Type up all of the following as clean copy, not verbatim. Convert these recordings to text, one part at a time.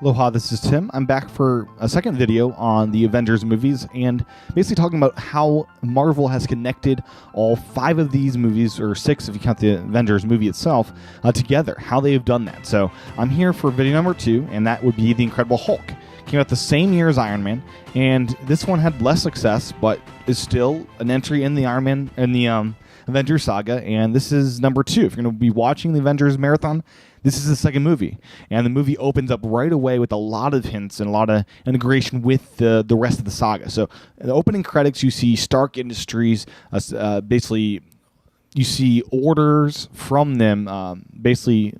Aloha, this is Tim. I'm back for a second video on the Avengers movies and basically talking about how Marvel has connected all 5 of these movies, or 6 if you count the Avengers movie itself, together, how they have done that. So I'm here for video number 2, and that would be The Incredible Hulk. Came out the same year as Iron Man, and this one had less success, but is still an entry in the Avengers Saga, and this is number 2. If you're going to be watching the Avengers Marathon, this is the second movie, and the movie opens up right away with a lot of hints and a lot of integration with the rest of the saga. So in the opening credits, you see Stark Industries, basically you see orders from them, basically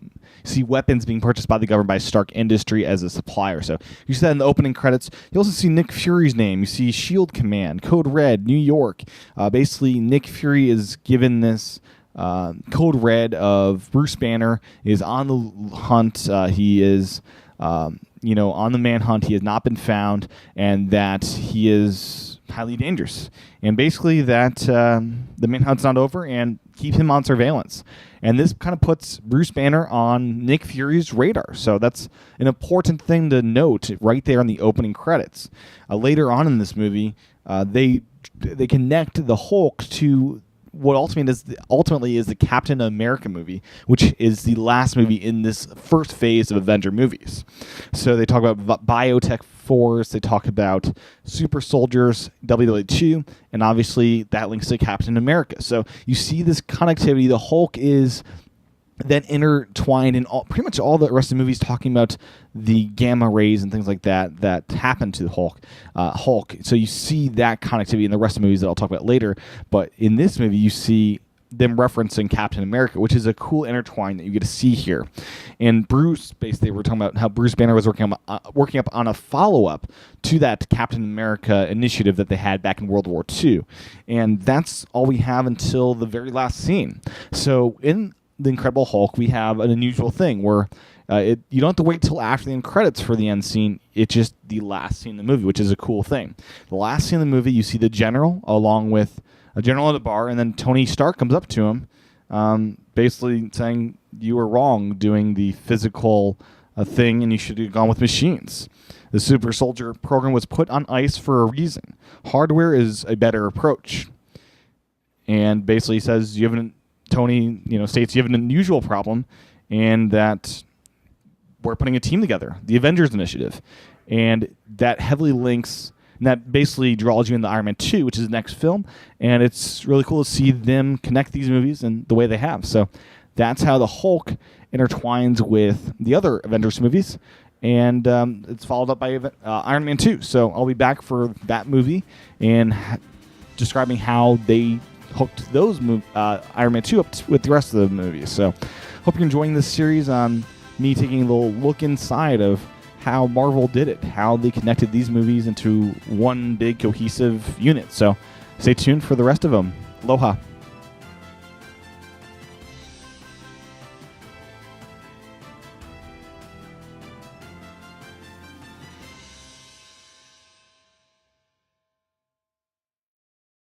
see weapons being purchased by the government by Stark Industry as a supplier. So you see that in the opening credits. You also see Nick Fury's name. You see SHIELD Command, Code Red, New York. Basically, Nick Fury is given this Code Red of Bruce Banner is on the hunt. He is, on the manhunt. He has not been found, and that he is highly dangerous. And basically that the manhunt's not over, and keep him on surveillance. And this kind of puts Bruce Banner on Nick Fury's radar. So that's an important thing to note right there in the opening credits. Later on in this movie, they connect the Hulk to what ultimately is the Captain America movie, which is the last movie in this first phase of Avenger movies. So they talk about Biotech Force, they talk about Super Soldiers, WW2, and obviously that links to Captain America. So you see this connectivity. The Hulk is then intertwined in pretty much all the rest of the movies, talking about the gamma rays and things like that happen to the Hulk. So you see that connectivity in the rest of the movies that I'll talk about later. But in this movie, you see them referencing Captain America, which is a cool intertwine that you get to see here. And Bruce, basically, we're talking about how Bruce Banner was working up on a follow-up to that Captain America initiative that they had back in World War II. And that's all we have until the very last scene. So in The Incredible Hulk, we have an unusual thing where you don't have to wait till after the end credits for the end scene. It's just the last scene in the movie, which is a cool thing. The last scene in the movie, you see the general along with a general at a bar, and then Tony Stark comes up to him, basically saying, "You were wrong doing the physical thing, and you should have gone with machines. The Super Soldier program was put on ice for a reason. Hardware is a better approach." And basically says, Tony, states you have an unusual problem, and that we're putting a team together, the Avengers Initiative, and that heavily links, and that basically draws you into Iron Man 2, which is the next film, and it's really cool to see them connect these movies in the way they have. So that's how the Hulk intertwines with the other Avengers movies, and it's followed up by Iron Man 2. So I'll be back for that movie and describing how they hooked those Iron Man 2 up with the rest of the movies. So hope you're enjoying this series on me taking a little look inside of how Marvel did it, how they connected these movies into one big cohesive unit. So stay tuned for the rest of them. Aloha.